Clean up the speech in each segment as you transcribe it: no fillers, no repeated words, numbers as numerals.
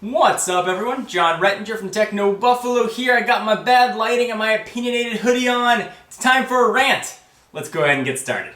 What's up everyone? John Rettinger from Techno Buffalo here. I got my bad lighting and my opinionated hoodie on. It's time for a rant. Let's go ahead and get started.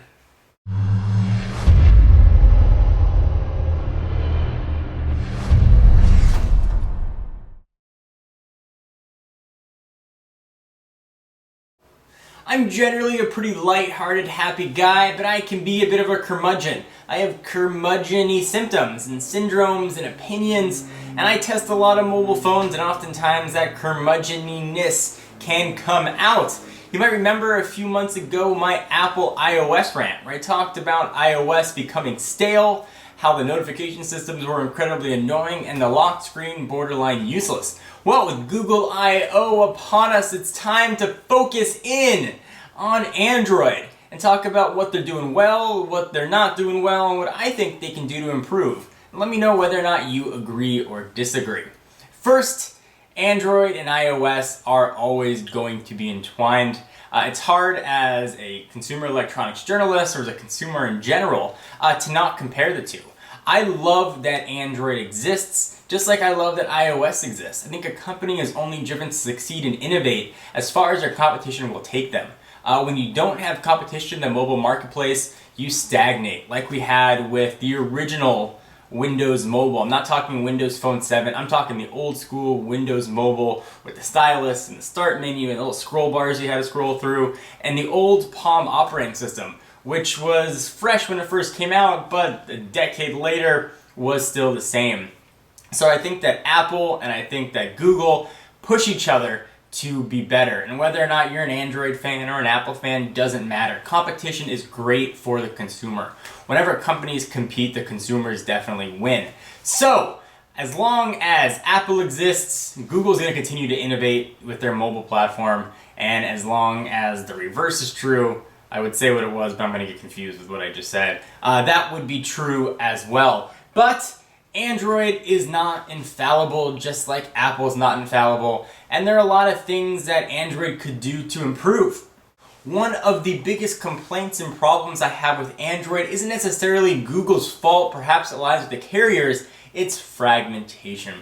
I'm generally a pretty light-hearted, happy guy, but I can be a bit of a curmudgeon. I have curmudgeon-y symptoms and syndromes and opinions, and I test a lot of mobile phones, and oftentimes that curmudgeon-ness can come out. You might remember a few months ago my Apple iOS rant, where I talked about iOS becoming stale, how the notification systems were incredibly annoying, and the lock screen borderline useless. Well, with Google I/O upon us, it's time to focus in on Android and talk about what they're doing well, what they're not doing well, and what I think they can do to improve. And let me know whether or not you agree or disagree. First, Android and iOS are always going to be entwined. It's hard as a consumer electronics journalist or as a consumer in general to not compare the two. I love that Android exists, just like I love that iOS exists. I think a company is only driven to succeed and innovate as far as their competition will take them. When you don't have competition in the mobile marketplace, you stagnate, like we had with the original Windows Mobile. I'm not talking Windows Phone 7, I'm talking the old school Windows Mobile with the stylus and the start menu and the little scroll bars you had to scroll through, and the old Palm operating system, which was fresh when it first came out, but a decade later was still the same. So I think that Apple and I think that Google push each other to be better. And whether or not you're an Android fan or an Apple fan doesn't matter. Competition is great for the consumer. Whenever companies compete, the consumers definitely win. So, as long as Apple exists, Google's going to continue to innovate with their mobile platform. And as long as the reverse is true, I would say what it was, but I'm going to get confused with what I just said. That would be true as well. But Android is not infallible, just like Apple's not infallible, and there are a lot of things that Android could do to improve. One of the biggest complaints and problems I have with Android isn't necessarily Google's fault, perhaps it lies with the carriers, it's fragmentation.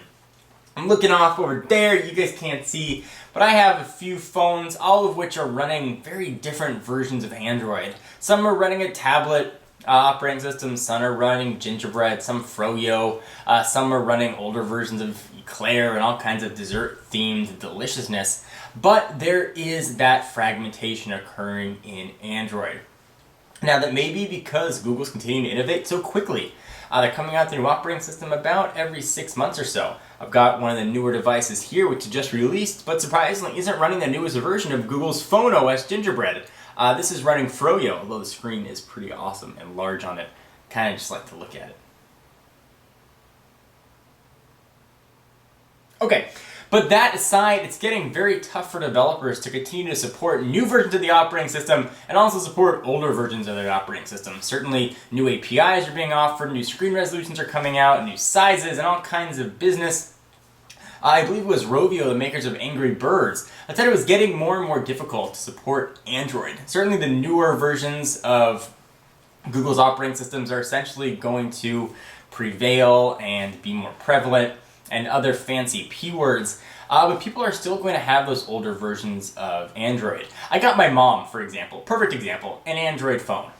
I'm looking off over there, you guys can't see, but I have a few phones, all of which are running very different versions of Android. Some are running a tablet operating system, some are running Gingerbread, some Froyo, some are running older versions of Eclair and all kinds of dessert-themed deliciousness. But there is that fragmentation occurring in Android. Now that may be because Google's continuing to innovate so quickly. They're coming out with a new operating system about every 6 months or so. I've got one of the newer devices here which is just released, but surprisingly isn't running the newest version of Google's Phone OS Gingerbread. This is running Froyo, although the screen is pretty awesome and large on it. Kind of just like to look at it. Okay, but that aside, it's getting very tough for developers to continue to support new versions of the operating system and also support older versions of the operating system. Certainly, new APIs are being offered, new screen resolutions are coming out, new sizes, and all kinds of business. I believe it was Rovio, the makers of Angry Birds, that said it was getting more and more difficult to support Android. Certainly the newer versions of Google's operating systems are essentially going to prevail and be more prevalent and other fancy P words, but people are still going to have those older versions of Android. I got my mom, for example, perfect example, an Android phone.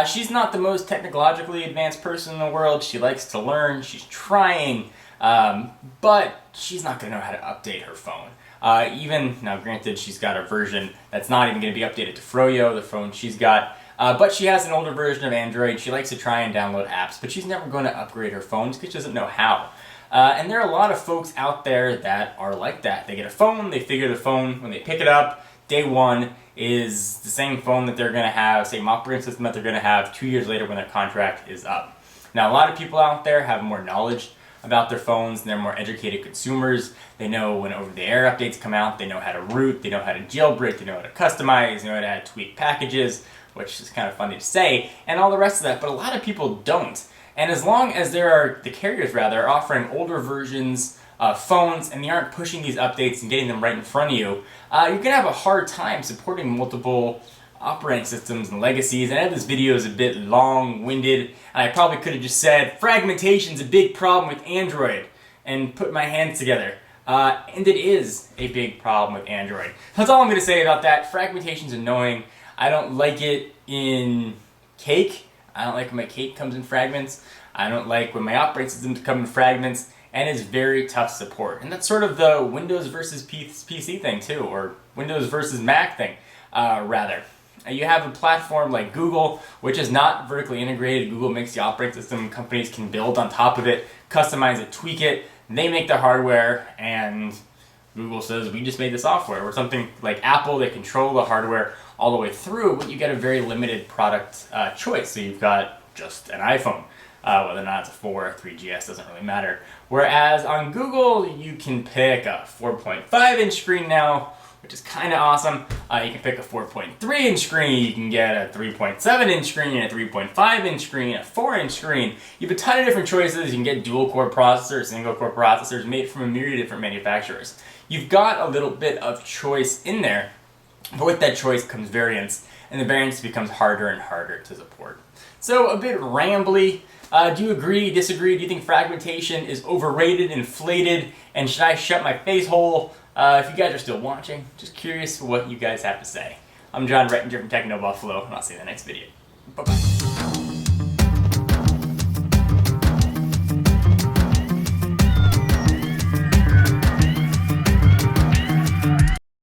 She's not the most technologically advanced person in the world. She likes to learn, she's trying, but she's not going to know how to update her phone. Now granted, she's got a version that's not even going to be updated to Froyo, the phone she's got, but she has an older version of Android. She likes to try and download apps, but she's never going to upgrade her phone because she doesn't know how. And there are a lot of folks out there that are like that. They get a phone, they figure the phone, when they pick it up, day one is the same phone that they're going to have, same operating system that they're going to have 2 years later when their contract is up. Now, a lot of people out there have more knowledge about their phones, and they're more educated consumers. They know when over-the-air updates come out, they know how to root, they know how to jailbreak, they know how to customize, they know how to tweak packages, which is kind of funny to say, and all the rest of that, but a lot of people don't. And as long as the carriers are offering older versions of phones and they aren't pushing these updates and getting them right in front of you, you're going to have a hard time supporting multiple operating systems and legacies. And I know this video is a bit long-winded, and I probably could have just said, fragmentation is a big problem with Android. and put my hands together. And it is a big problem with Android. That's all I'm going to say about that. Fragmentation's annoying. I don't like it in Cake. I don't like when my Cake comes in fragments. I don't like when my operating systems come in fragments. And it's very tough to support. And that's sort of the Windows versus PC thing too, or Windows versus Mac thing, rather. You have a platform like Google, which is not vertically integrated. Google makes the operating system. Companies can build on top of it, customize it, tweak it. They make the hardware, and Google says, we just made the software. Or something like Apple, they control the hardware all the way through, but you get a very limited product choice. So you've got just an iPhone. Whether or not it's a 4 or 3GS doesn't really matter. Whereas on Google, you can pick a 4.5-inch screen now, which is kind of awesome. You can pick a 4.3-inch screen, you can get a 3.7-inch screen, a 3.5-inch screen, a 4-inch screen. You have a ton of different choices. You can get dual-core processors, single-core processors made from a myriad of different manufacturers. You've got a little bit of choice in there, but with that choice comes variance, and the variance becomes harder and harder to support. So a bit rambly. Do you agree, disagree? Do you think fragmentation is overrated, inflated, and should I shut my face hole? If you guys are still watching, just curious what you guys have to say. I'm Rettinger from Techno Buffalo, and I'll see you in the next video. Bye-bye.